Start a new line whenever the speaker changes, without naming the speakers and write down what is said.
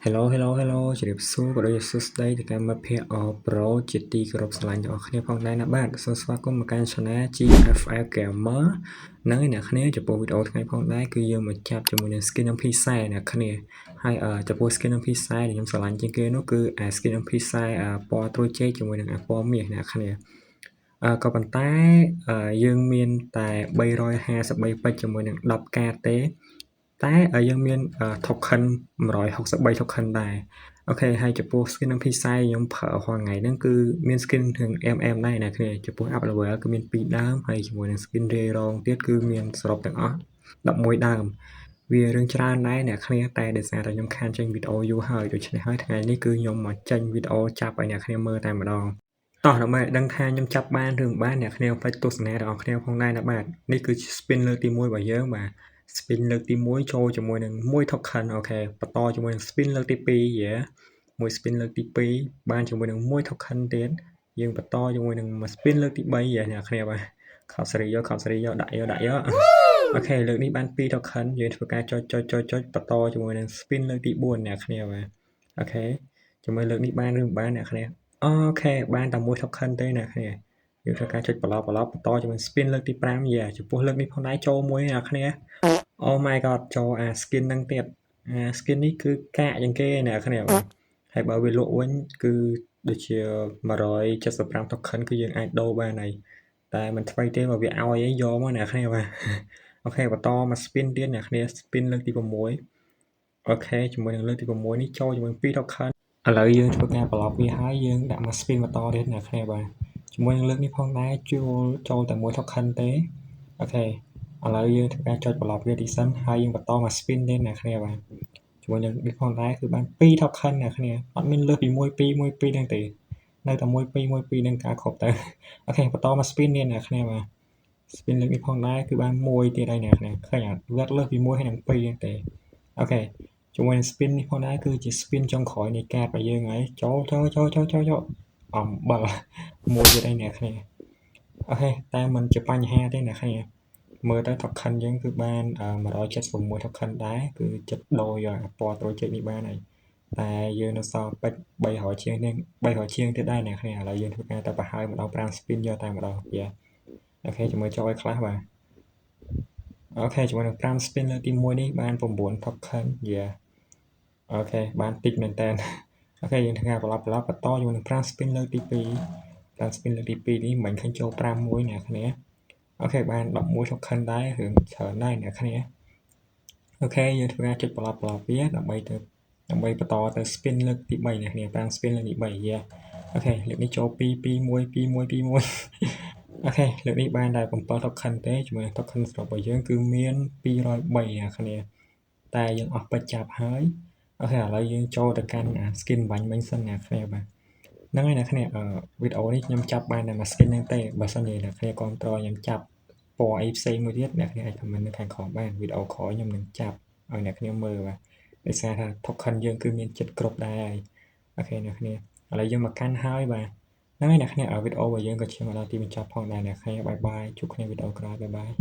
Hello ជម្រាបសួរក៏ដូចជាសួស្តីទៅកាន់មិត្តភ័ក្តិ All Pro ជាទីគោរពស្រឡាញ់ទាំងអស់គ្នាផងដែរណាបាទសូមស្វាគមន៍មកកាន់ Channel GFL Gamer ហ្នឹងហើយអ្នកគ្នាចំពោះវីដេអូថ្ងៃផងដែរគឺយើងមកចាប់ជាមួយនឹង Skin MP40 អ្នកគ្នាហើយចំពោះ Skin MP40 ដែលខ្ញុំស្រឡាញ់ជាងគេនោះគឺ Skin MP40 ពណ៌ត្រួយចេកជាមួយនឹងពណ៌មាសអ្នកគ្នាក៏ប៉ុន្តែយើងមានតែ353ពេជ្រជាមួយនឹង 10k ទេតែយើងមាន token 163 token ដែរអូខេហើយចំពោះ skin នឹង P40 ខ្ញុំប្រើរាល់ថ្ងៃហ្នឹងគឺមាន skin នឹង MM ដែរអ្នកគ្នាចំពោះ up level គឺមាន2ដើមហើយជាមួយនឹង skin ray រងទៀតគឺមានសរុបទាំងអស់11ដើមវារឿងច្រើនដែរអ្នកគ្នាតែដោយសារតែខ្ញុំខានចេញវីដេអូយូរហើយដូច្នេះហើយថ្ងៃនេះគឺខ្ញុំមកចេញវីដេអូចាប់ឲ្យអ្នកគ្នាមើលតែម្ដងតោះដើម្បីដឹងថាខ្ញុំចាប់បានឬមិនបានអ្នកគ្នាផ្លេចទស្សនារបស់អ្នកគ្នាផងដែរណាបាទនេះគឺ spin លើកទី1របស់យើងបាទ spin លើកទី1ចូលជាមួយនឹង1 token អូខេបន្តជាមួយនឹង spin លើកទី2មួយ spin លើកទី2បានជាមួយនឹង1 token ទៀតយើងបន្តជាមួយនឹងមួយ spin លើកទី3អ្នកគ្នាបាទខប់សេរីយកដាក់យកអូខេលើកនេះបាន2 token យើងធ្វើការចុចបន្តជាមួយនឹង spin លើកទី4អ្នកគ្នាបាទអូខេជាមួយលើកនេះបានឬមិនបានអ្នកគ្នាអូខេបានតែ1 token ទេអ្នកគ្នាយើងធ្វើការចុចប្រឡប់បន្តជាមួយ spin លើកទី5ចំពោះលើកនេះផងដែរចូលមួយអ្នកគ្នាOh my god ចូលskin ហ្នឹងទៀតskin នេះគឺកាកជាងគេអ្នកគ្នាបាទហើយបើវាលក់វិញគឺដូចជា175 token គឺយើងអាចដូរបានហើយតែមិនថ្មីទេបើវាឲ្យអីយកមកអ្នកគ្នាបាទអូខេបន្តមក spin ទៀតអ្នកគ្នា spin លើកទី6អូខេជាមួយនឹងលើកទី6នេះចូលជាមួយ2 token ឥឡូវយើងធ្វើការប្រឡប់វាហើយយើងដាក់មក spin បន្តទៀតអ្នកគ្នាបាទជាមួយនឹងលើកនេះផងដែរចូលតែ1 token ទេអូខេឥឡូវយើងធ្វើការចុចប្រឡប់វាទីសិនហើយយើងបន្តមក spin ទៀតអ្នកគ្នាបាទជាមួយនឹងនេះផងដែរគឺបាន2 token អ្នកគ្នាអត់មានលើសពី1 2ហ្នឹងទេនៅតែ1 2នឹងការគ្រប់ទៅអូខេបន្តមក spin ទៀតអ្នកគ្នាបាទ spin លើកនេះផងដែរគឺបាន1ទៀតហើយអ្នកគ្នាឃើញអត់វាលើសពី1ហើយនឹង2ហ្នឹងទេអូខេជាមួយនឹង spin នេះផងដែរគឺជា spin ចុងក្រោយនៃកាតរបស់យើងហើយចូលអំបិលមួយទៀតហើយអ្នកគ្នាអូខេតែมันជាបញ្ហាទេអ្នកគ្នាមើលទៅ token យើងគឺបាន176 token ដែរគឺចិត្តដូរយកពណ៌ត្រួយចេកនេះបានហើយតែយើងនៅសល់ពេជ្រ300ជាងទៀតដែរអ្នកគ្នាឥឡូវយើងធ្វើការទៅប្រហើយម្ដង5 spin យកតែម្ដងអូខេជាមួយចូលឲ្យខ្លះបាទអូខេជាមួយនឹង5 spin លើកទី1នេះបាន9 token អូខេបានតិចមែនតើអូខេយើងធ្វើការប្រឡប់បន្តជាមួយនឹង5 spin លើកទី25 spin លើកទី2នេះមិនឃើញចូល5មួយអ្នកគ្នាអូខេបាន11 token ដែររឿងច្រើនដែរអ្នកគ្នាអូខេយើងធ្វើការចុចប្រឡប់វាដើម្បីបន្តទៅ spin លើកទី3អ្នកគ្នា5 spin លើកទី3អូខេលើកនេះចូល2 1អូខេលើកនេះបានតែ7 token ទេជាមួយ token សរុបរបស់យើងគឺមាន203អ្នកគ្នាតែយើងអស់ពេជ្រចាប់ហើយអូខេឥឡូវយើងចូលទៅកាន់ skin បាញ់មិញសិនអ្នកគ្នាបាទហ្នឹងហើយអ្នកគ្នាវីដេអូនេះខ្ញុំចាប់បានតែមួយ skin ហ្នឹងទេបើសិនជាអ្នកគ្នាគាំទ្រខ្ញុំចាប់ពណ៌អីផ្សេងមួយទៀតអ្នកគ្នាអាច comment នៅខាងក្រោមបានវីដេអូក្រោយខ្ញុំនឹងចាប់ឲ្យអ្នកគ្នាមើលបាទដោយសារថា token យើងគឺមានចិត្តគ្រប់ដែរហើយអូខេអ្នកគ្នាឥឡូវយើងមកកាន់ហើយបាទហ្នឹងហើយអ្នកគ្នាវីដេអូរបស់យើងក៏ឈានមកដល់ទីបញ្ចប់ផងដែរអ្នកគ្នាបាយជួបគ្នាវីដេអូក្រោយបាយ